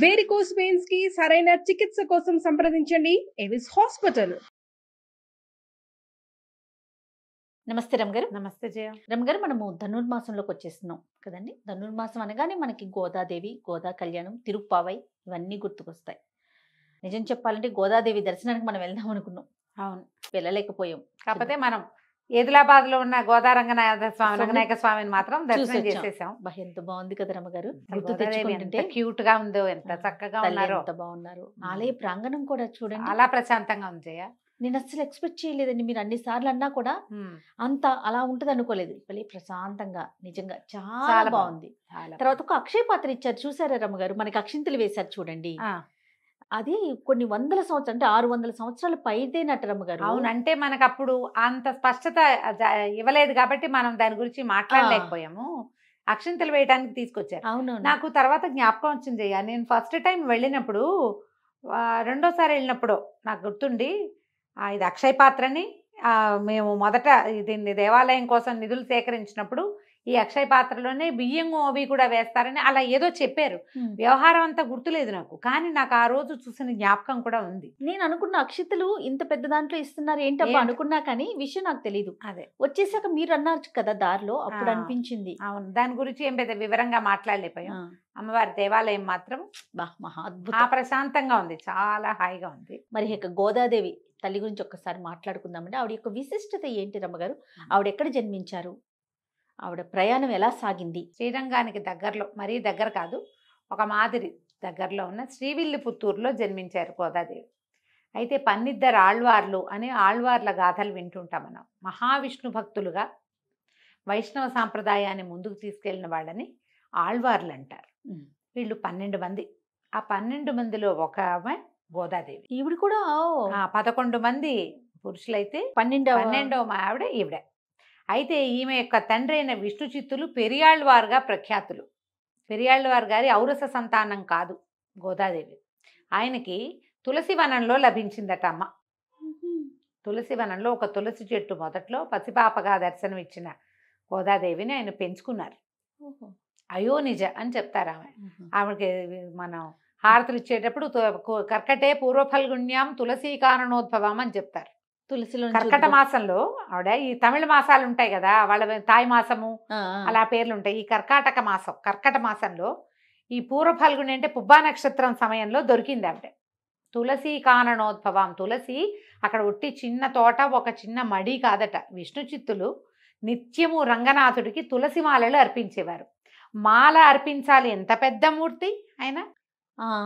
Varicose veins కి సరైన చికిత్స కోసం సంప్రదించండి ఎవిస్ హాస్పిటల్. నమస్తే రమగారు. నమస్తే జయ. రమగారు, మనము ధనుర్మాసంలోకి వచ్చేస్తున్నాం కదండి. ధనుర్మాసం అనగానే మనకి గోదాదేవి, గోదా కళ్యాణం, తిరుప్పావై ఇవన్నీ గుర్తుకొస్తాయి. నిజం చెప్పాలంటే గోదాదేవి దర్శనానికి మనం వెళ్దాం అనుకున్నాం, అవును, వెళ్ళలేకపోయాం. కాకపోతే మనం ఏదిలాబాద్ లో ఉన్న గోదా రంగనాథ స్వామి, రంగనాయక స్వామిని మాత్రం దర్శనం చేసేసాం. ఎంత బాగుంది కదా రమగారు. ఎంత క్యూట్ గా ఉందో, ఎంత చక్కగా ఉన్నారో, ఎంత బాగున్నారు. ఆలయ ప్రాంగణం కూడా చూడండి, చాలా ప్రశాంతంగా ఉంది జయ. నేను అస్సలు ఎక్స్పెక్ట్ చేయలేదండి. మీరు అన్ని సార్లు అన్నా కూడా అంత అలా ఉంటది అనుకోలేదు. భలే ప్రశాంతంగా, నిజంగా చాలా బాగుంది. తర్వాత ఒక అక్షయ పాత్ర ఇచ్చారు, చూసారా రమ్మగారు? మనకి అక్షింతలు వేశారు చూడండి. అది కొన్ని వందల సంవత్సరాలు, అంటే 600 సంవత్సరాల పైదేనట్టు రమ్మగారు. అవును, అంటే మనకు అప్పుడు అంత స్పష్టత ఇవ్వలేదు కాబట్టి మనం దాని గురించి మాట్లాడలేకపోయాము. అక్షింతలు వేయడానికి తీసుకొచ్చారు. అవును, నాకు తర్వాత జ్ఞాపకం వచ్చింది జయ. నేను ఫస్ట్ టైం వెళ్ళినప్పుడు, రెండోసారి వెళ్ళినప్పుడు నాకు గుర్తుండి, ఇది అక్షయ పాత్రని మేము మొదట దీన్ని దేవాలయం కోసం నిధులు సేకరించినప్పుడు ఈ అక్షయ పాత్రలోనే బియ్యం అవి కూడా వేస్తారని అలా ఏదో చెప్పారు. వ్యవహారం అంతా గుర్తులేదు నాకు, కానీ నాకు ఆ రోజు చూసిన జ్ఞాపకం కూడా ఉంది. నేను అనుకున్న అక్షితలు ఇంత పెద్ద దాంట్లో ఇస్తున్నారు ఏంటబ్బా అనుకున్నా, కానీ విషయం నాకు తెలియదు. అదే వచ్చేసాక మీరు అన్నారు కదా దారిలో, అప్పుడు అనిపించింది. అవును, దాని గురించి ఏం పెద్ద వివరంగా మాట్లాడలేకపోయాం. అమ్మవారి దేవాలయం మాత్రం మహా అద్భుతం, ప్రశాంతంగా ఉంది, చాలా హాయిగా ఉంది. మరి ఇక గోదాదేవి తల్లి గురించి ఒక్కసారి మాట్లాడుకుందామంటే, ఆవిడ యొక్క విశిష్టత ఏంటి రమ్మగారు? ఆవిడ ఎక్కడ జన్మించారు? ఆవిడ ప్రయాణం ఎలా సాగింది? శ్రీరంగానికి దగ్గరలో, మరీ దగ్గర కాదు, ఒక మాదిరి దగ్గరలో ఉన్న శ్రీవిల్లిపుత్తూరులో జన్మించారు గోదాదేవి. అయితే పన్నిద్దరు ఆళ్వార్లు అని ఆళ్వార్ల గాథలు వింటుంటాం మనం. మహావిష్ణు భక్తులుగా వైష్ణవ సాంప్రదాయాన్ని ముందుకు తీసుకెళ్లిన వాళ్ళని ఆళ్వార్లు అంటారు. వీళ్ళు 12 మంది. ఆ 12 మందిలో ఒక ఆమె గోదాదేవి. ఈవిడ కూడా 11 మంది పురుషులైతే 12వ ఆవిడ ఈవిడ. అయితే ఈమె యొక్క తండ్రి అయిన విష్ణు చిత్తులు పెరియాళ్వారుగా ప్రఖ్యాతులు. పెరియాళ్వారు గారి ఔరస సంతానం కాదు గోదాదేవి. ఆయనకి తులసివనంలో లభించిందట అమ్మ. తులసివనంలో ఒక తులసి చెట్టు మొదట్లో పసిపాపగా దర్శనం ఇచ్చిన గోదాదేవిని ఆయన పెంచుకున్నారు. అయోనిజ అని చెప్తారు ఆమె. ఆమెకి మనం హారతులు ఇచ్చేటప్పుడు కర్కటే పూర్వఫల్గుణ్యాం తులసీ కారణోద్భవం అని చెప్తారు. తులసిలో కర్కట మాసంలో ఆవిడ, ఈ తమిళ మాసాలు ఉంటాయి కదా, వాళ్ళ తాయి మాసము అలా పేర్లు ఉంటాయి. ఈ కర్కట మాసంలో ఈ పూర్వఫల్గుణి అంటే పుబ్బా నక్షత్రం సమయంలో దొరికింది ఆవిడ. తులసీ కారణోద్భవం. తులసి అక్కడ ఒట్టి చిన్న తోట, ఒక చిన్న మడి కాదట. విష్ణు చిత్తులు నిత్యము రంగనాథుడికి తులసి మాలలు అర్పించేవారు. మాల అర్పించాలి, ఎంత పెద్ద మూర్తి ఆయన,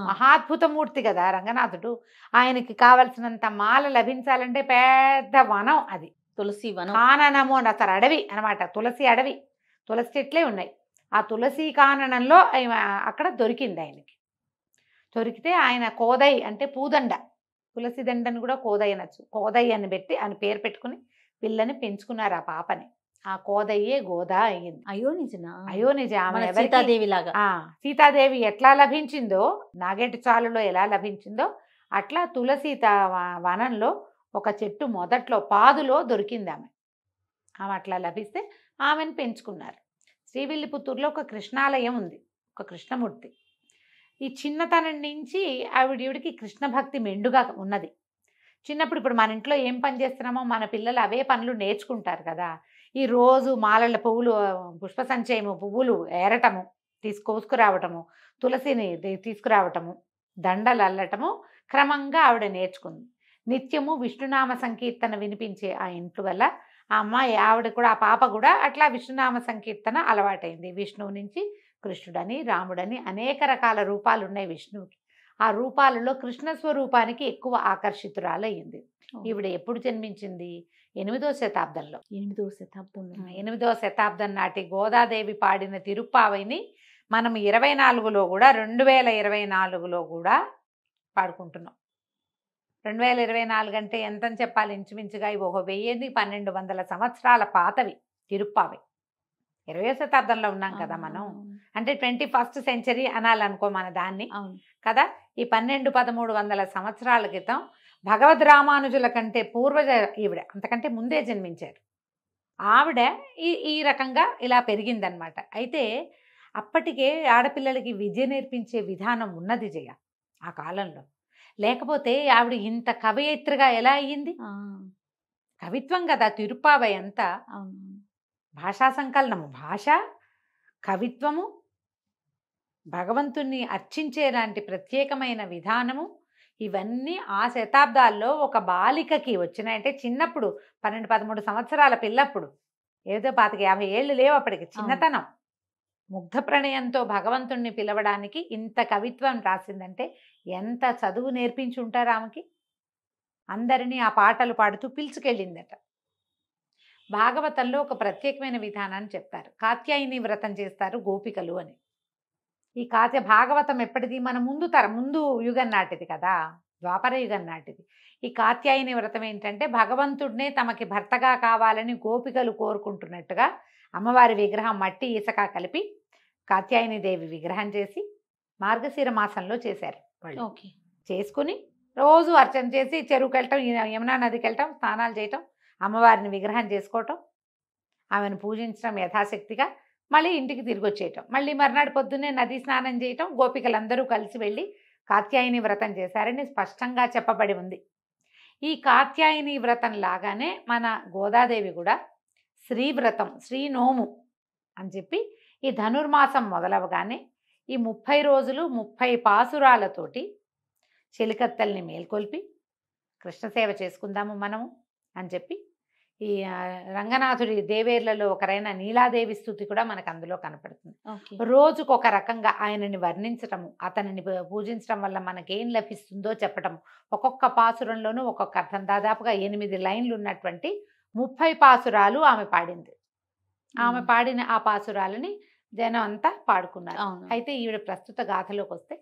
మహాద్భుత మూర్తి కదా రంగనాథుడు. ఆయనకి కావలసినంత మాల లభించాలంటే పెద్ద వనం అది, తులసి వనం. కాననము అసలు అడవి అనమాట, తులసి అడవి, తులసి చెట్లే ఉన్నాయి. ఆ తులసి కాననంలో అక్కడ దొరికింది ఆయనకి. దొరికితే ఆయన కోదై అంటే పూదండ, తులసి దండను కూడా కోదై అనొచ్చు, కోదై అని పెట్టి ఆయన పేరు పెట్టుకుని పిల్లని పెంచుకున్నారు ఆ పాపని. ఆ కోదయ్యే గోదా అయ్యింది. అయోనిజ. ఆమె సీతాదేవి లాగా. సీతాదేవి ఎట్లా లభించిందో, నాగేటి చాలులో ఎలా లభించిందో అట్లా తులసి వనంలో ఒక చెట్టు మొదట్లో పాదులో దొరికింది ఆమె. అట్లా లభిస్తే ఆమెను పెంచుకున్నారు. శ్రీవిల్లిపుత్తూరులో ఒక కృష్ణాలయం ఉంది, ఒక కృష్ణమూర్తి. ఈ చిన్నతనం నుంచి ఆవిడికి కృష్ణ భక్తి మెండుగా ఉన్నది. చిన్నప్పుడు, ఇప్పుడు మన ఇంట్లో ఏం పని చేస్తున్నామో మన పిల్లలు అవే పనులు నేర్చుకుంటారు కదా. ఈ రోజు మాలల పువ్వులు, పుష్ప సంచయము పువ్వులు ఏరటము, కోసుకురావటము, తులసిని తీసుకురావటము, దండలు అల్లటము క్రమంగా ఆవిడ నేర్చుకుంది. నిత్యము విష్ణునామ సంకీర్తన వినిపించే ఆ ఇంట్లో వల్ల ఆ అమ్మాయి, ఆవిడ కూడా, ఆ పాప కూడా అట్లా విష్ణునామ సంకీర్తన అలవాటైంది. విష్ణువు నుంచి కృష్ణుడని, రాముడని అనేక రకాల రూపాలు ఉన్నాయి విష్ణువుకి. ఆ రూపాలలో కృష్ణ స్వరూపానికి ఎక్కువ ఆకర్షితురాలయ్యింది. ఈవిడ ఎప్పుడు జన్మించింది? 8వ శతాబ్దంలో. 8వ శతాబ్దం నాటి గోదాదేవి పాడిన తిరుప్పావైని మనం 24లో కూడా, 2024లో కూడా పాడుకుంటున్నాం. 2024 అంటే ఎంతని చెప్పాలి? ఇంచుమించుగా ఇవి 1200 సంవత్సరాల పాతవి తిరుప్పావై. 20వ శతాబ్దంలో ఉన్నాం కదా మనం, అంటే 21st సెంచరీ అనాలనుకో మన దాన్ని కదా. ఈ 1200-1300 సంవత్సరాల క్రితం భగవద్ రామానుజుల కంటే పూర్వజ ఈవిడ, అంతకంటే ముందే జన్మించారు ఆవిడ. ఈ రకంగా ఇలా పెరిగిందనమాట. అయితే అప్పటికే ఆడపిల్లలకి విద్య నేర్పించే విధానం ఉన్నది జయ ఆ కాలంలో. లేకపోతే ఆవిడ ఇంత కవయిత్రిగా ఎలా అయ్యింది? కవిత్వం కదా తిరుప్పావై అంతా. అవును. భాషా సంకలనము, భాష, కవిత్వము, భగవంతుణ్ణి అర్చించేలాంటి ప్రత్యేకమైన విధానము, ఇవన్నీ ఆ శతాబ్దాల్లో ఒక బాలికకి వచ్చినాయంటే చిన్నప్పుడు 12-13 సంవత్సరాల పిల్లప్పుడు, ఏదో 25-50 ఏళ్ళు లేవు అప్పటికి, చిన్నతనం. ముగ్ధ ప్రణయంతో భగవంతుణ్ణి పిలవడానికి ఇంత కవిత్వం రాసిందంటే ఎంత చదువు నేర్పించి ఉంటారు ఆమెకి. అందరినీ ఆ పాటలు పాడుతూ పిలుచుకెళ్ళిందట. భాగవతంలో ఒక ప్రత్యేకమైన విధానాన్ని చెప్తారు. కాత్యాయని వ్రతం చేస్తారు గోపికలు అని. ఈ భాగవతం ఎప్పటిది? మన ముందు యుగం నాటిది కదా, ద్వాపర యుగం నాటిది. ఈ కాత్యాయని వ్రతం ఏంటంటే భగవంతుడినే తమకి భర్తగా కావాలని గోపికలు కోరుకుంటున్నట్టుగా అమ్మవారి విగ్రహం మట్టి ఇసక కలిపి కాత్యాయని దేవి విగ్రహం చేసి మార్గశిర మాసంలో చేశారు వాళ్ళు. చేసుకుని రోజు అర్చన చేసి చెరువుకి వెళ్ళటం, యమునా నదికి వెళ్ళటం, స్నానాలు చేయటం, అమ్మవారిని విగ్రహం చేసుకోవటం, ఆమెను పూజించడం యథాశక్తిగా, మళ్ళీ ఇంటికి తిరిగి వచ్చేయటం, మళ్ళీ మర్నాడు పొద్దున్నే నది స్నానం చేయటం, గోపికలందరూ కలిసి వెళ్ళి కాత్యాయని వ్రతం చేశారని స్పష్టంగా చెప్పబడి ఉంది. ఈ కాత్యాయని వ్రతం లాగానే మన గోదాదేవి కూడా శ్రీవ్రతం, శ్రీనోము అని చెప్పి ఈ ధనుర్మాసం మొదలవగానే ఈ 30 రోజులు 30 పాసురాలతోటి చెలికత్తల్ని మేల్కొల్పి కృష్ణసేవ చేసుకుందాము మనము అని చెప్పి ఈ రంగనాథుడి దేవేర్లలో ఒకరైన నీలాదేవి స్థుతి కూడా మనకు అందులో కనపడుతుంది. రోజుకు ఒక రకంగా ఆయనని వర్ణించటము, అతనిని పూజించడం వల్ల మనకేం లభిస్తుందో చెప్పటం, ఒక్కొక్క పాసురంలోనూ ఒక్కొక్క అర్థం. దాదాపుగా 8 లైన్లు ఉన్నటువంటి 30 పాసురాలు ఆమె పాడింది. ఆమె పాడిన ఆ పాసురాలని జనం అంతా పాడుకున్నారు. అయితే ఈవిడ ప్రస్తుత గాథలోకి వస్తే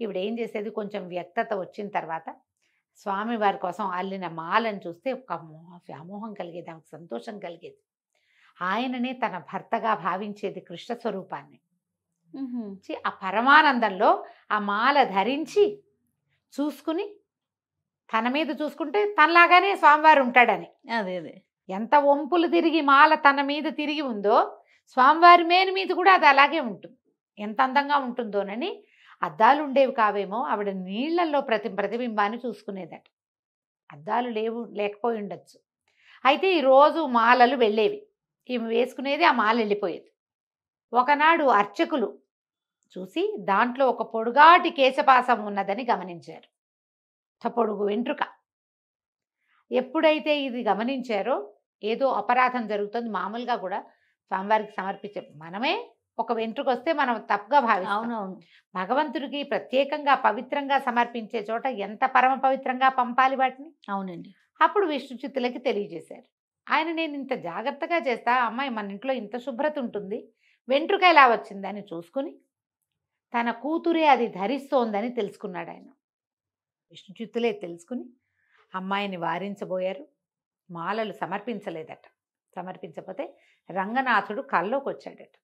ఈవిడ ఏం చేసేది, కొంచెం వ్యక్తత వచ్చిన తర్వాత స్వామివారి కోసం అల్లిన మాలను చూస్తే ఒక వ్యామోహం కలిగేది, ఆమెకు సంతోషం కలిగేది. ఆయననే తన భర్తగా భావించేది, కృష్ణ స్వరూపాన్ని. ఆ పరమానందంలో ఆ మాల ధరించి చూసుకుని తన మీద చూసుకుంటే తనలాగానే స్వామివారు ఉంటాడని. అదే ఎంత వంపులు తిరిగి మాల తన మీద తిరిగి ఉందో స్వామివారి మేలు మీద కూడా అది అలాగే ఉంటుంది. ఎంత అందంగా ఉంటుందోనని అద్దాలు ఉండేవి కావేమో, ఆవిడ నీళ్లలో ప్రతిబింబాన్ని చూసుకునేదట. అద్దాలు లేకపోయి ఉండొచ్చు. అయితే ఈరోజు మాలలు వెళ్ళేవి, ఈమె వేసుకునేది, ఆ మాల వెళ్ళిపోయేది. ఒకనాడు అర్చకులు చూసి దాంట్లో ఒక పొడుగాటి కేశపాసం ఉన్నదని గమనించారు, పొడుగు వెంట్రుక. ఎప్పుడైతే ఇది గమనించారో ఏదో అపరాధం జరుగుతుంది. మామూలుగా కూడా స్వామివారికి సమర్పించే మనమే ఒక వెంట్రుక వస్తే మనం తప్పుగా భావిస్తాం. భగవంతుడికి ప్రత్యేకంగా పవిత్రంగా సమర్పించే చోట ఎంత పరమ పవిత్రంగా పంపాలి వాటిని. అవునండి. అప్పుడు విష్ణు చిత్తులకి తెలియజేశారు. ఆయన, నేను ఇంత జాగ్రత్తగా చేస్తా, అమ్మాయి మన ఇంట్లో ఇంత శుభ్రత ఉంటుంది, వెంట్రుక ఎలా వచ్చిందని చూసుకుని తన కూతురే అది ధరిస్తోందని తెలుసుకున్నాడు ఆయన. విష్ణు చిత్తులే తెలుసుకుని అమ్మాయిని వారించబోయారు. మాలలు సమర్పించలేదట. సమర్పించకపోతే రంగనాథుడు కల్లోకి వచ్చాడట.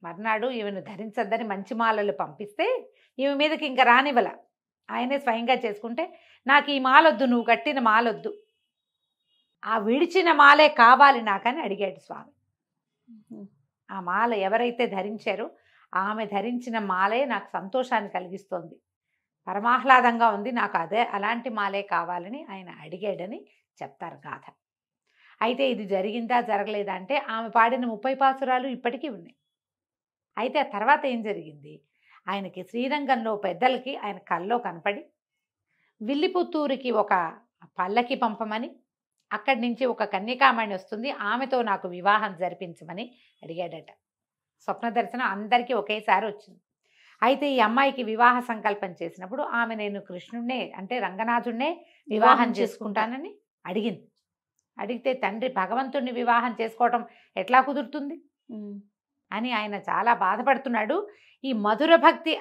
మర్నాడు ఈమెను ధరించద్దని మంచి మాలలు పంపిస్తే ఈమె మీదకి ఇంకా రానివ్వల. ఆయనే స్వయంగా చేసుకుంటే, నాకు ఈ మాలొద్దు, నువ్వు కట్టిన మాలొద్దు, ఆ విడిచిన మాలే కావాలి నాకని అడిగాడు స్వామి. ఆ మాల ఎవరైతే ధరించారో ఆమె ధరించిన మాలే నాకు సంతోషాన్ని కలిగిస్తోంది, పరమాహ్లాదంగా ఉంది, నాకు అదే అలాంటి మాలే కావాలని ఆయన అడిగాడని చెప్తారు గాథ. అయితే ఇది జరిగిందా జరగలేదా అంటే ఆమె పాడిన 30 పాసురాలు ఇప్పటికీ ఉన్నాయి. అయితే ఆ తర్వాత ఏం జరిగింది, ఆయనకి శ్రీరంగంలో పెద్దలకి ఆయన కల్లో కనపడి విల్లిపుత్తూరుకి ఒక పల్లకి పంపమని, అక్కడి నుంచి ఒక కన్యకామణి వస్తుంది, ఆమెతో నాకు వివాహం జరిపించమని అడిగాడట. స్వప్న దర్శనం అందరికీ ఒకేసారి వచ్చింది. అయితే ఈ అమ్మాయికి వివాహ సంకల్పం చేసినప్పుడు ఆమె, నేను కృష్ణుడినే అంటే రంగనాథుడినే వివాహం చేసుకుంటానని అడిగింది. అడిగితే తండ్రి భగవంతుడిని వివాహం చేసుకోవటం ఎట్లా కుదురుతుంది అని ఆయన చాలా బాధపడుతున్నాడు. ఈ మధుర భక్తి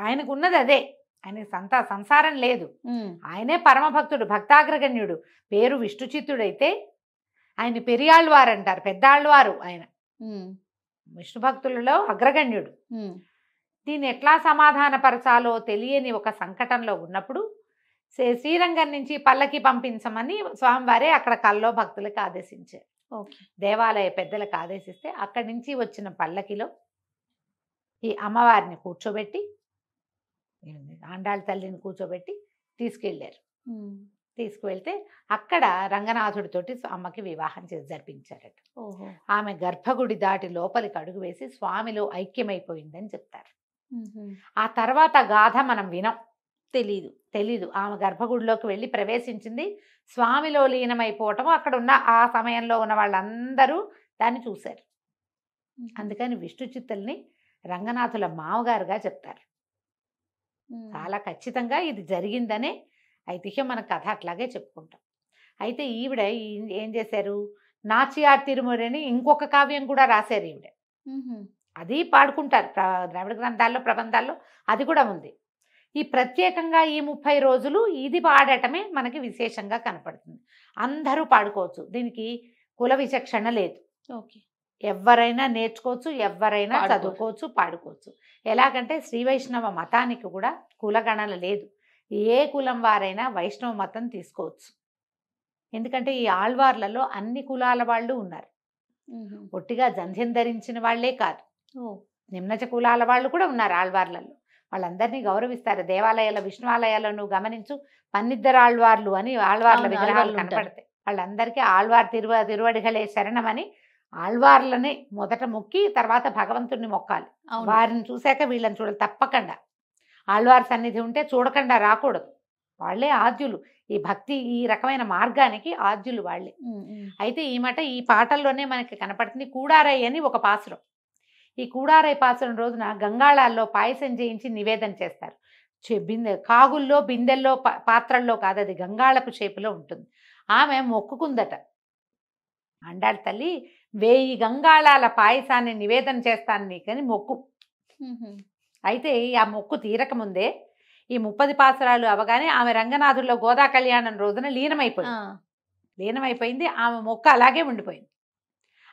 ఆయనకు ఉన్నది అదే, ఆయనకి సంసారం లేదు, ఆయనే పరమభక్తుడు, భక్తాగ్రగణ్యుడు. పేరు విష్ణు చిత్తుడైతే ఆయన పెరియాళ్ళవారు అంటారు, పెద్దాళ్ళవారు. ఆయన విష్ణు భక్తులలో అగ్రగణ్యుడు. దీన్ని ఎట్లా సమాధానపరచాలో తెలియని ఒక సంకటంలో ఉన్నప్పుడు శ్రీరంగం నుంచి పల్లకి పంపించమని స్వామివారే అక్కడ కల్లో భక్తులకు ఆదేశించారు. దేవాలయ పెద్దలకు ఆదేశిస్తే అక్కడి నుంచి వచ్చిన పల్లకిలో ఈ అమ్మవారిని కూర్చోబెట్టి, ఆండాళ్ళ తల్లిని కూర్చోబెట్టి తీసుకెళ్ళారు. తీసుకువెళ్తే అక్కడ రంగనాథుడితోటి అమ్మకి వివాహం జరిపించారట. ఆమె గర్భగుడి దాటి లోపలికి అడుగు వేసి స్వామిలో ఐక్యమైపోయిందని చెప్తారు. ఆ తర్వాత గాథ మనం వినం, తెలీదు. ఆమె గర్భగుడిలోకి వెళ్ళి ప్రవేశించింది, స్వామిలో లీనమైపోవటం అక్కడ ఉన్న ఆ సమయంలో ఉన్న వాళ్ళందరూ దాన్ని చూశారు. అందుకని విష్ణు చిత్తుల్ని రంగనాథుల మామగారుగా చెప్తారు. చాలా ఖచ్చితంగా ఇది జరిగిందనే ఐతిహ్యం, మన కథ అట్లాగే చెప్పుకుంటాం. అయితే ఈవిడ ఏం చేశారు, నాచియార్ తిరుమలని ఇంకొక కావ్యం కూడా రాశారు ఈవిడ. అది పాడుకుంటారు ద్రావిడ గ్రంథాల్లో, ప్రబంధాల్లో అది కూడా ఉంది. ఈ ప్రత్యేకంగా ఈ 30 రోజులు ఇది పాడటమే మనకి విశేషంగా కనపడుతుంది. అందరూ పాడుకోవచ్చు, దీనికి కుల విచక్షణ లేదు. ఎవరైనా నేర్చుకోవచ్చు, ఎవరైనా చదువుకోవచ్చు, పాడుకోవచ్చు. ఎలాగంటే శ్రీ వైష్ణవ మతానికి కూడా కులగణన లేదు. ఏ కులం వారైనా వైష్ణవ మతం తీసుకోవచ్చు. ఎందుకంటే ఈ ఆళ్వార్లలో అన్ని కులాల వాళ్ళు ఉన్నారు. ఒట్టిగా జంధ్యం ధరించిన వాళ్లే కాదు, నిమ్నచ కులాల వాళ్ళు కూడా ఉన్నారు ఆళ్వార్లలో. వాళ్ళందరినీ గౌరవిస్తారు. దేవాలయాల విష్ణు ఆలయాల్లో నువ్వు గమనించు, పన్నిద్దరు ఆళ్వార్లు అని ఆళ్వార్ల విగ్రహాలు కనపడతాయి. వాళ్ళందరికీ ఆళ్వార్ తిరువడిగలే శరణమని ఆళ్వార్లని మొదట మొక్కి తర్వాత భగవంతుడిని మొక్కాలి. వారిని చూశాక వీళ్ళని చూడాలి తప్పకుండా. ఆళ్వార్ సన్నిధి ఉంటే చూడకుండా రాకూడదు. వాళ్ళే ఆద్యులు, ఈ భక్తి ఈ రకమైన మార్గానికి ఆద్యులు వాళ్ళే. అయితే ఈ మాట ఈ పాటల్లోనే మనకి కనపడుతుంది. కూడారై అని ఒక పాసురం. ఈ కూడారై పాసురం రోజున గంగాళాల్లో పాయసం చేయించి నివేదన చేస్తారు. కాగుల్లో, బిందెల్లో, పాత్రల్లో కాదు, అది గంగాళపు షేపులో ఉంటుంది. ఆమె మొక్కుకుందట, అండాళ్ళ తల్లి 1000 గంగాళాల పాయసాన్ని నివేదన చేస్తాను నీకని మొక్కు. అయితే ఆ మొక్కు తీరకముందే ఈ 30 పాసరాలు అవగానే ఆమె రంగనాథుల్లో గోదా కళ్యాణం రోజున లీనమైపోయింది. ఆమె మొక్క అలాగే ఉండిపోయింది.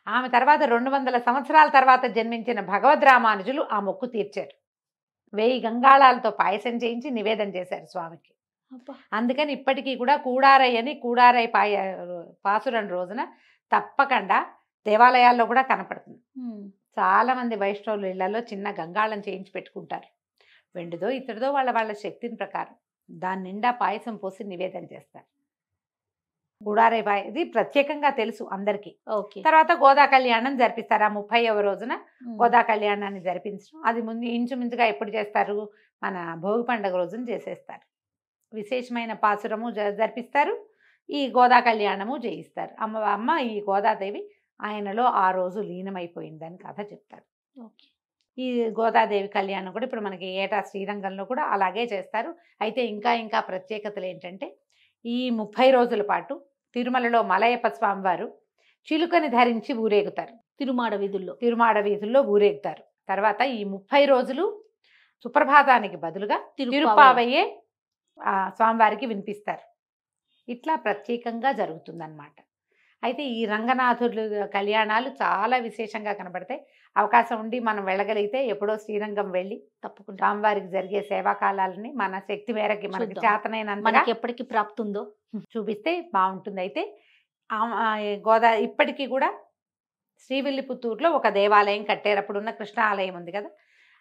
ఆమె తర్వాత 200 సంవత్సరాల తర్వాత జన్మించిన భగవద్ రామానుజులు ఆ మొక్కు తీర్చారు. 1000 గంగాళాలతో పాయసం చేయించి నివేదన చేశారు స్వామికి. అందుకని ఇప్పటికీ కూడా కూడారై అని కూడారై పాసురం రోజున తప్పకుండా దేవాలయాల్లో కూడా కనపడుతుంది. చాలా మంది వైష్ణవులు ఇళ్లలో చిన్న గంగాళం చేయించి పెట్టుకుంటారు. వెండిదో ఇతడిదో వాళ్ళ శక్తిని ప్రకారం దాని నిండా పాయసం పోసి నివేదన చేస్తారు. కూడారై ఇది ప్రత్యేకంగా తెలుసు అందరికీ. తర్వాత గోదా కళ్యాణం జరిపిస్తారు. ఆ 30వ రోజున గోదా కళ్యాణాన్ని జరిపించడం, అది ముందు ఇంచుమించుగా ఎప్పుడు చేస్తారు, మన భోగి పండుగ రోజున చేసేస్తారు. విశేషమైన పాసురము జరిపిస్తారు, ఈ గోదా కళ్యాణము చేయిస్తారు. అమ్మ ఈ గోదాదేవి ఆయనలో ఆ రోజు లీనమైపోయిందని కథ చెప్తారు. ఈ గోదాదేవి కళ్యాణం కూడా ఇప్పుడు మనకి ఏటా శ్రీరంగంలో కూడా అలాగే చేస్తారు. అయితే ఇంకా ప్రత్యేకతలు ఏంటంటే, ఈ 30 రోజుల పాటు తిరుమలలో మలయప్ప స్వామివారు చిలుకని ధరించి ఊరేగుతారు. తిరుమాడ వీధుల్లో ఊరేగుతారు. తర్వాత ఈ 30 రోజులు సుప్రభాతానికి బదులుగా తిరుప్పావయ్యే స్వామివారికి వినిపిస్తారు. ఇట్లా ప్రత్యేకంగా జరుగుతుందన్నమాట. అయితే ఈ రంగనాథుడు కళ్యాణాలు చాలా విశేషంగా కనబడతాయి. అవకాశం ఉండి మనం వెళ్ళగలిగితే ఎప్పుడో శ్రీరంగం వెళ్ళి తప్పకుండా స్వామివారికి జరిగే సేవాకాలాలని మన శక్తి మేరకి మనకి చేతనైనంతగా ఎప్పటికీ ప్రాప్తుందో చూపిస్తే బాగుంటుంది. అయితే ఇప్పటికీ కూడా శ్రీవిల్లిపుత్తూరులో ఒక దేవాలయం కట్టారు. అప్పుడున్న కృష్ణ ఆలయం ఉంది కదా,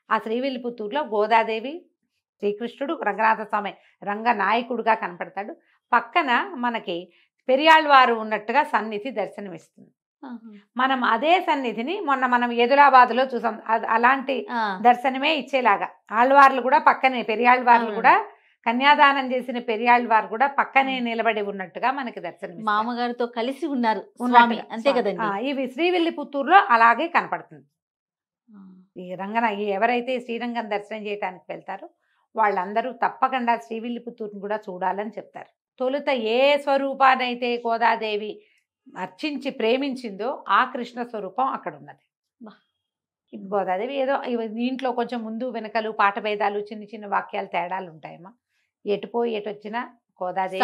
ఆ శ్రీవిల్లిపుత్తూరులో గోదాదేవి, శ్రీకృష్ణుడు, రంగనాథ స్వామి రంగనాయకుడుగా కనపడతాడు. పక్కన మనకి పెరియాళ్వారు ఉన్నట్టుగా సన్నిధి దర్శనమిస్తుంది. మనం అదే సన్నిధిని మనం ఎదులాబాద్లో చూసాం. అలాంటి దర్శనమే ఇచ్చేలాగా ఆళ్వార్లు కూడా పక్కనే, పెరియాళ్వార్లు కూడా కన్యాదానం చేసిన పెరియాళ్వారు కూడా పక్కనే నిలబడి ఉన్నట్టుగా మనకి దర్శనం, మామగారితో కలిసి ఉన్నారు అంతే కదండి. ఇవి శ్రీవిల్లిపుత్తూరులో అలాగే కనపడుతుంది. ఈ ఎవరైతే శ్రీరంగం దర్శనం చేయడానికి వెళ్తారో వాళ్ళందరూ తప్పకుండా శ్రీవిల్లిపుత్తూరుని కూడా చూడాలని చెప్తారు. తొలుత ఏ స్వరూపానైతే గోదాదేవి అర్చించి ప్రేమించిందో ఆ కృష్ణ స్వరూపం అక్కడ ఉన్నది. గోదాదేవి ఏదో దీంట్లో కొంచెం ముందు వెనకలు పాట భేదాలు, చిన్న వాక్యాలు తేడాలు ఉంటాయమ్మా. ఎటుపోయి ఎటొచ్చినా గోదాదేవి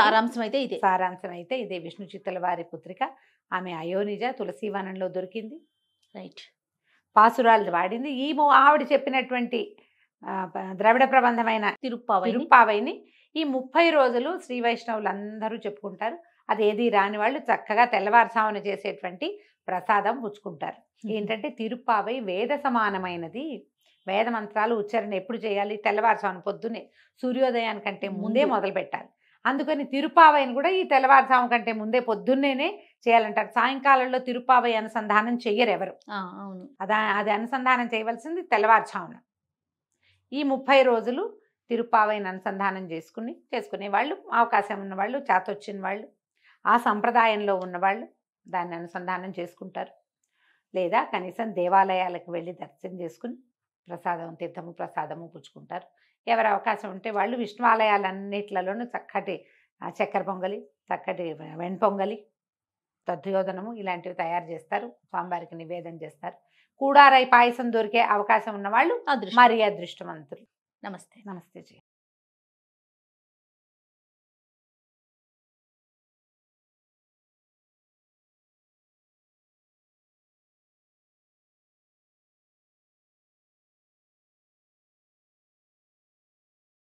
సారాంశం అయితే ఇదే. విష్ణు చిత్తుల వారి పుత్రిక. ఆమె అయోనిజ, తులసీవనంలో దొరికింది. రైట్. పాసురాలు వాడింది. ఆవిడ చెప్పినటువంటి ద్రవిడ ప్రబంధమైన తిరుప్పావైని ఈ 30 రోజులు శ్రీ వైష్ణవులు అందరూ చెప్పుకుంటారు. అది ఏది రాని వాళ్ళు చక్కగా తెల్లవారుజామున చేసేటువంటి ప్రసాదం పుచ్చుకుంటారు. ఏంటంటే తిరుప్పావై వేద సమానమైనది, వేద మంత్రాలు ఉచ్చారణ ఎప్పుడు చేయాలి? తెల్లవారుజామున పొద్దున్నే సూర్యోదయానికంటే ముందే ముందు. మొదలు పెట్టాలి. అందుకని తిరుపావైని కూడా ఈ తెల్లవారుజాము కంటే ముందే పొద్దున్నేనే చేయాలంటారు. సాయంకాలంలో తిరుపావై అనుసంధానం చెయ్యరు ఎవరు. అవును. అది అనుసంధానం చేయవలసింది తెల్లవారుజామున. ఈ 30 రోజులు తిరుపావైని అనుసంధానం చేసుకునే వాళ్ళు, అవకాశం ఉన్నవాళ్ళు, చేతొచ్చిన వాళ్ళు, ఆ సంప్రదాయంలో ఉన్నవాళ్ళు దాన్ని అనుసంధానం చేసుకుంటారు. లేదా కనీసం దేవాలయాలకు వెళ్ళి దర్శనం చేసుకుని తీర్థము ప్రసాదము పుచ్చుకుంటారు. ఎవరి అవకాశం ఉంటే వాళ్ళు విష్ణువాలయాలన్నిట్లలోనూ చక్కటి చక్కెర పొంగలి, చక్కటి వెణ్పొంగలి, దధ్యోదనము ఇలాంటివి తయారు చేస్తారు. స్వామివారికి నివేదన చేస్తారు. కూడారై పాయసం దొరికే అవకాశం ఉన్నవాళ్ళు అదృష్టం. మరీ అదృష్టవంతులు. నమస్తే. నమస్తే జీ.